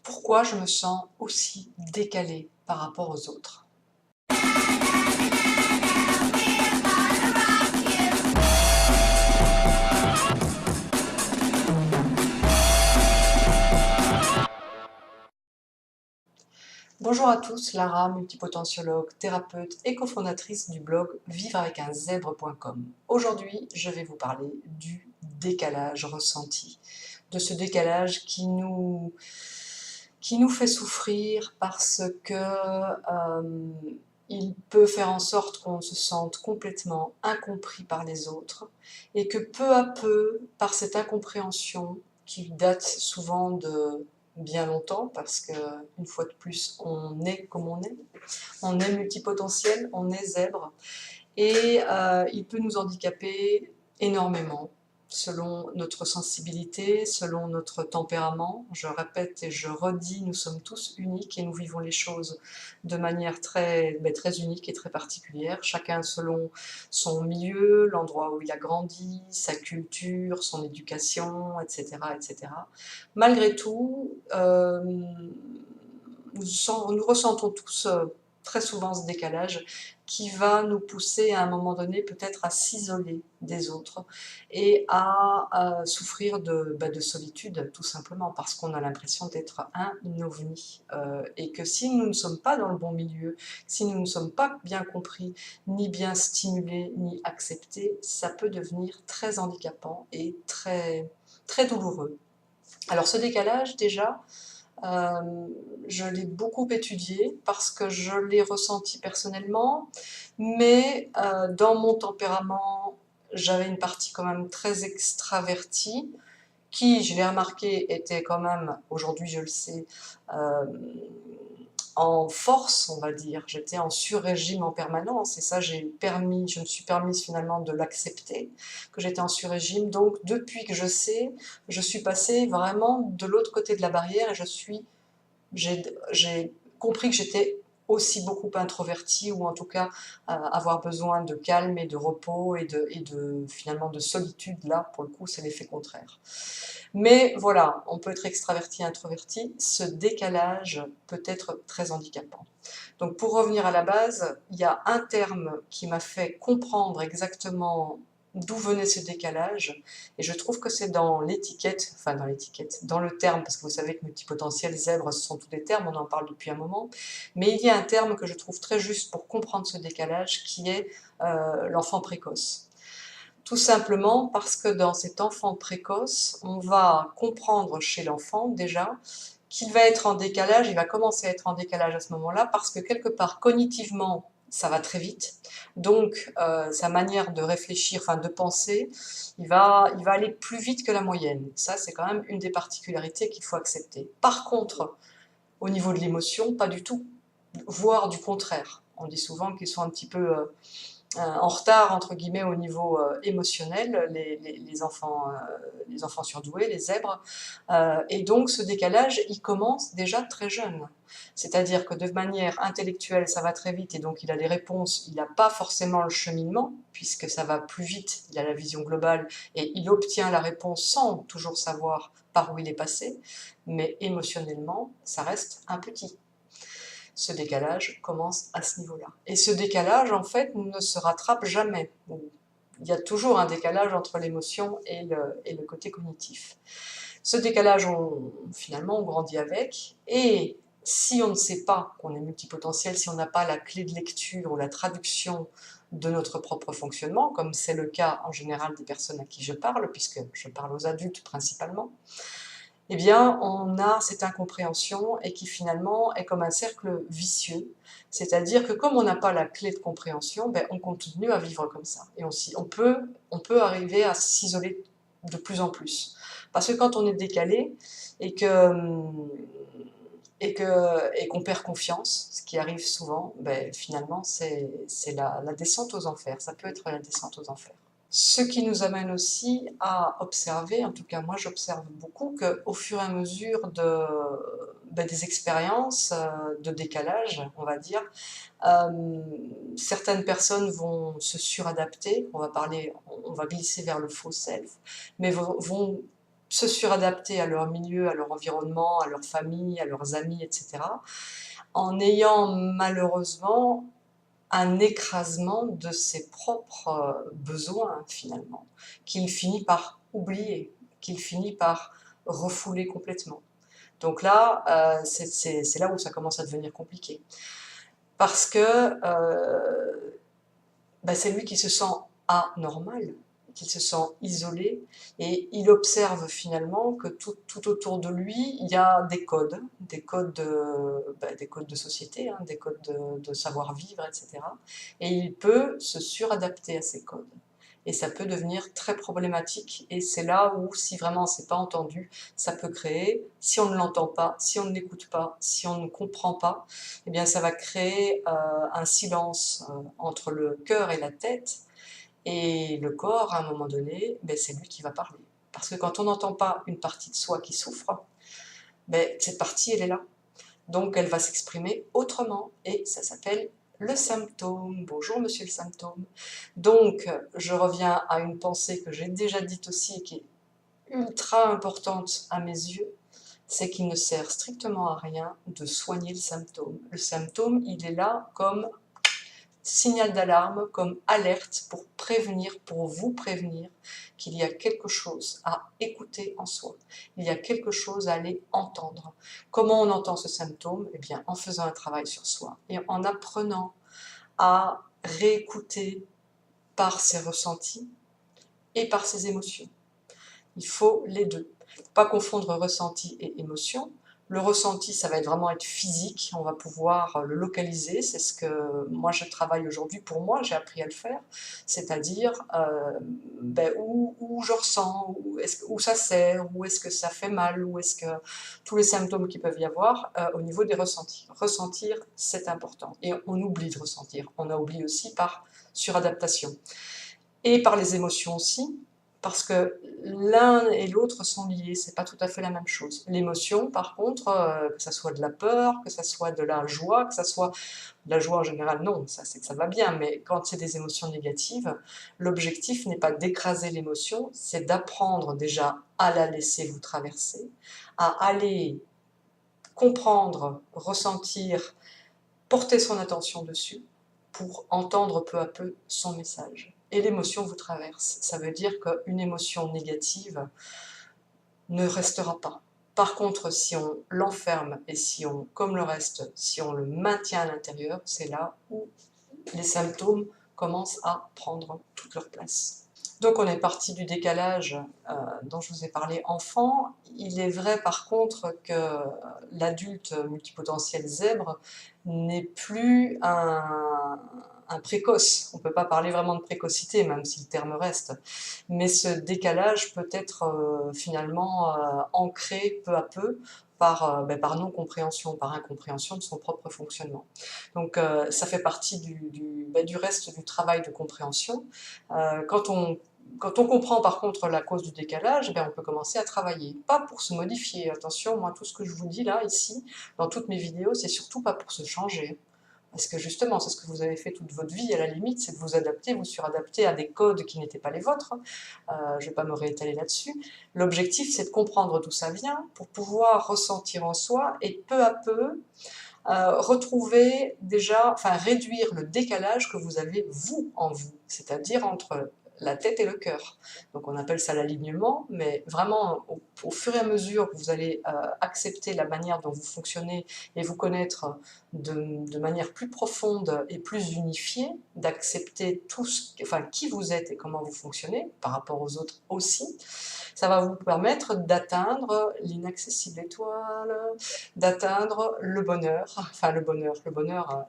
Pourquoi je me sens aussi décalée par rapport aux autres? Bonjour à tous, Lara, multipotentiologue, thérapeute et cofondatrice du blog vivreavecunzèbre.com. Aujourd'hui, je vais vous parler du décalage ressenti, de ce décalage qui nous fait souffrir parce que il peut faire en sorte qu'on se sente complètement incompris par les autres et que peu à peu, par cette incompréhension qui date souvent de bien longtemps, parce que une fois de plus, on est comme on est multipotentiel, on est zèbre, et il peut nous handicaper énormément selon notre sensibilité, selon notre tempérament. Je répète et je redis, nous sommes tous uniques et nous vivons les choses de manière très unique et très particulière, chacun selon son milieu, l'endroit où il a grandi, sa culture, son éducation, etc. etc. Malgré tout, nous ressentons tous très souvent ce décalage qui va nous pousser à un moment donné peut-être à s'isoler des autres et à souffrir de solitude tout simplement parce qu'on a l'impression d'être un ovni et que si nous ne sommes pas dans le bon milieu, si nous ne sommes pas bien compris, ni bien stimulés, ni acceptés, ça peut devenir très handicapant et très douloureux. Alors ce décalage déjà, je l'ai beaucoup étudié parce que je l'ai ressenti personnellement, mais dans mon tempérament, j'avais une partie quand même très extravertie, qui, je l'ai remarqué, était quand même, aujourd'hui je le sais, euh, en force, on va dire. J'étais en sur-régime en permanence et ça, je me suis permise finalement de l'accepter, que j'étais en sur-régime. Donc, depuis que je sais, je suis passée vraiment de l'autre côté de la barrière et j'ai compris que j'étais aussi beaucoup introvertie ou en tout cas avoir besoin de calme et de repos et finalement de solitude. Là, pour le coup, c'est l'effet contraire. Mais voilà, on peut être extraverti et introverti, ce décalage peut être très handicapant. Donc pour revenir à la base, il y a un terme qui m'a fait comprendre exactement d'où venait ce décalage, et je trouve que c'est dans l'étiquette, dans le terme, parce que vous savez que multipotentiel, zèbre, ce sont tous des termes, on en parle depuis un moment, mais il y a un terme que je trouve très juste pour comprendre ce décalage, qui est l'enfant précoce. Tout simplement parce que dans cet enfant précoce, on va comprendre chez l'enfant déjà qu'il va être en décalage, il va commencer à être en décalage à ce moment-là parce que quelque part cognitivement, ça va très vite. Donc sa manière de réfléchir, enfin de penser, il va aller plus vite que la moyenne. Ça, c'est quand même une des particularités qu'il faut accepter. Par contre, au niveau de l'émotion, pas du tout, voire du contraire. On dit souvent qu'ils sont un petit peu en retard entre guillemets au niveau émotionnel, les enfants surdoués, les zèbres, et donc ce décalage il commence déjà très jeune. C'est-à-dire que de manière intellectuelle ça va très vite et donc il a les réponses, il n'a pas forcément le cheminement puisque ça va plus vite, il a la vision globale et il obtient la réponse sans toujours savoir par où il est passé, mais émotionnellement ça reste un petit. Ce décalage commence à ce niveau-là. Et ce décalage, en fait, ne se rattrape jamais. Il y a toujours un décalage entre l'émotion et le côté cognitif. Ce décalage, finalement, on grandit avec. Et si on ne sait pas qu'on est multipotentiel, si on n'a pas la clé de lecture ou la traduction de notre propre fonctionnement, comme c'est le cas en général des personnes à qui je parle, puisque je parle aux adultes principalement, eh bien, on a cette incompréhension et qui finalement est comme un cercle vicieux. C'est-à-dire que comme on n'a pas la clé de compréhension, ben, on continue à vivre comme ça. Et on peut arriver à s'isoler de plus en plus. Parce que quand on est décalé et qu'on perd confiance, ce qui arrive souvent, ben, finalement, c'est la descente aux enfers. Ça peut être la descente aux enfers. Ce qui nous amène aussi à observer, en tout cas moi j'observe beaucoup, qu'au fur et à mesure des expériences de décalage, on va dire, euh, certaines personnes vont se suradapter, on va glisser vers le faux self, mais vont se suradapter à leur milieu, à leur environnement, à leur famille, à leurs amis, etc., en ayant malheureusement un écrasement de ses propres besoins, finalement, qu'il finit par oublier, qu'il finit par refouler complètement. Donc là, c'est là où ça commence à devenir compliqué. Parce que c'est lui qui se sent anormal, qui se sent isolé, et il observe finalement que tout autour de lui, il y a des codes des codes de société, hein, des codes de savoir-vivre, etc. Et il peut se suradapter à ces codes. Et ça peut devenir très problématique, et c'est là où, si vraiment c'est pas entendu, ça peut créer, si on ne l'entend pas, si on ne l'écoute pas, si on ne comprend pas, eh bien ça va créer un silence entre le cœur et la tête, et le corps, à un moment donné, c'est lui qui va parler. Parce que quand on n'entend pas une partie de soi qui souffre, cette partie, elle est là. Donc elle va s'exprimer autrement, et ça s'appelle le symptôme. Bonjour monsieur le symptôme. Donc je reviens à une pensée que j'ai déjà dite aussi et qui est ultra importante à mes yeux, c'est qu'il ne sert strictement à rien de soigner le symptôme. Le symptôme, il est là comme signal d'alarme, comme alerte pour prévenir, pour vous prévenir qu'il y a quelque chose à écouter en soi. Il y a quelque chose à aller entendre. Comment on entend ce symptôme? Eh bien, en faisant un travail sur soi et en apprenant à réécouter par ses ressentis et par ses émotions. Il faut les deux. Il ne faut pas confondre ressenti et émotion. Le ressenti, ça va vraiment être physique, on va pouvoir le localiser, c'est ce que moi je travaille aujourd'hui pour moi, j'ai appris à le faire, c'est-à-dire où je ressens, où ça serre, où est-ce que ça fait mal, où est-ce que tous les symptômes qu'il peuvent y avoir au niveau des ressentis. Ressentir, c'est important, et on oublie de ressentir, on a oublié aussi par suradaptation. Et par les émotions aussi, parce que l'un et l'autre sont liés, c'est pas tout à fait la même chose. L'émotion, par contre, que ça soit de la peur, que ça soit de la joie, que ça soit de la joie en général, non, ça c'est que ça va bien, mais quand c'est des émotions négatives, l'objectif n'est pas d'écraser l'émotion, c'est d'apprendre déjà à la laisser vous traverser, à aller comprendre, ressentir, porter son attention dessus, pour entendre peu à peu son message. Et l'émotion vous traverse. Ça veut dire qu'une émotion négative ne restera pas. Par contre, si on l'enferme et si on, comme le reste, si on le maintient à l'intérieur, c'est là où les symptômes commencent à prendre toute leur place. Donc on est parti du décalage dont je vous ai parlé enfant. Il est vrai par contre que l'adulte multipotentiel zèbre n'est plus un précoce. On ne peut pas parler vraiment de précocité, même si le terme reste. Mais ce décalage peut être finalement ancré peu à peu par non-compréhension, par incompréhension de son propre fonctionnement. Donc ça fait partie du reste du travail de compréhension. Quand on comprend par contre la cause du décalage, on peut commencer à travailler. Pas pour se modifier, attention, moi tout ce que je vous dis là, ici, dans toutes mes vidéos, c'est surtout pas pour se changer. Parce que justement, c'est ce que vous avez fait toute votre vie, à la limite, c'est de vous adapter, vous suradapter à des codes qui n'étaient pas les vôtres. Je ne vais pas me réétaler là-dessus. L'objectif, c'est de comprendre d'où ça vient, pour pouvoir ressentir en soi, et peu à peu, retrouver déjà, réduire le décalage que vous avez vous en vous, c'est-à-dire entre la tête et le cœur. Donc on appelle ça l'alignement, mais vraiment au fur et à mesure que vous allez accepter la manière dont vous fonctionnez et vous connaître de manière plus profonde et plus unifiée, d'accepter qui vous êtes et comment vous fonctionnez par rapport aux autres aussi, ça va vous permettre d'atteindre l'inaccessible étoile, d'atteindre le bonheur. Enfin, le bonheur,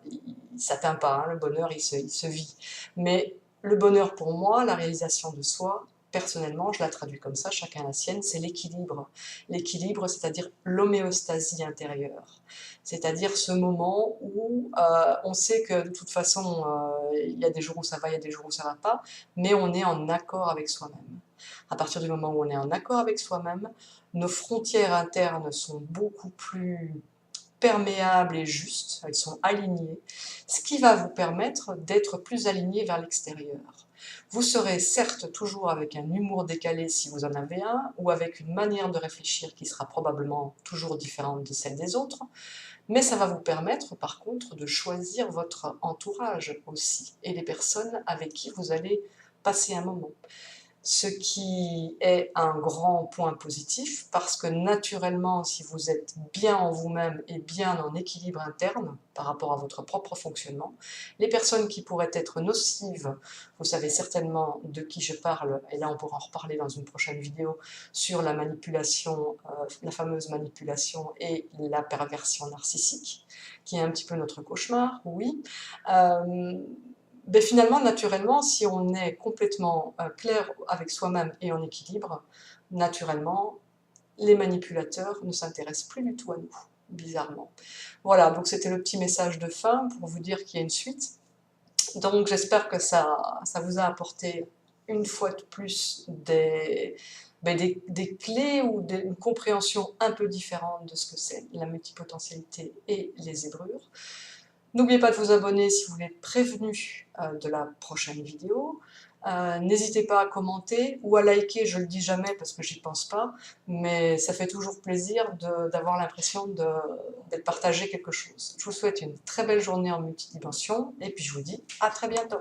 il ne s'atteint pas, hein, le bonheur, il se vit. Mais le bonheur, pour moi, la réalisation de soi, personnellement, je la traduis comme ça, chacun la sienne, c'est l'équilibre. L'équilibre, c'est-à-dire l'homéostasie intérieure. C'est-à-dire ce moment où on sait que de toute façon, il y a des jours où ça va, il y a des jours où ça ne va pas, mais on est en accord avec soi-même. À partir du moment où on est en accord avec soi-même, nos frontières internes sont beaucoup plus perméables et justes, elles sont alignées, ce qui va vous permettre d'être plus aligné vers l'extérieur. Vous serez certes toujours avec un humour décalé si vous en avez un, ou avec une manière de réfléchir qui sera probablement toujours différente de celle des autres, mais ça va vous permettre par contre de choisir votre entourage aussi, et les personnes avec qui vous allez passer un moment. Ce qui est un grand point positif, parce que naturellement, si vous êtes bien en vous-même et bien en équilibre interne par rapport à votre propre fonctionnement, les personnes qui pourraient être nocives, vous savez certainement de qui je parle, et là on pourra en reparler dans une prochaine vidéo, sur la manipulation, la fameuse manipulation et la perversion narcissique, qui est un petit peu notre cauchemar, oui. Ben finalement, naturellement, si on est complètement clair avec soi-même et en équilibre, naturellement, les manipulateurs ne s'intéressent plus du tout à nous, bizarrement. Voilà, donc c'était le petit message de fin pour vous dire qu'il y a une suite. Donc j'espère que ça vous a apporté une fois de plus des clés ou une compréhension un peu différente de ce que c'est la multipotentialité et les zébrures. N'oubliez pas de vous abonner si vous voulez être prévenu de la prochaine vidéo. N'hésitez pas à commenter ou à liker, je le dis jamais parce que j'y pense pas, mais ça fait toujours plaisir d'avoir l'impression d'être partagé quelque chose. Je vous souhaite une très belle journée en multidimension et puis je vous dis à très bientôt.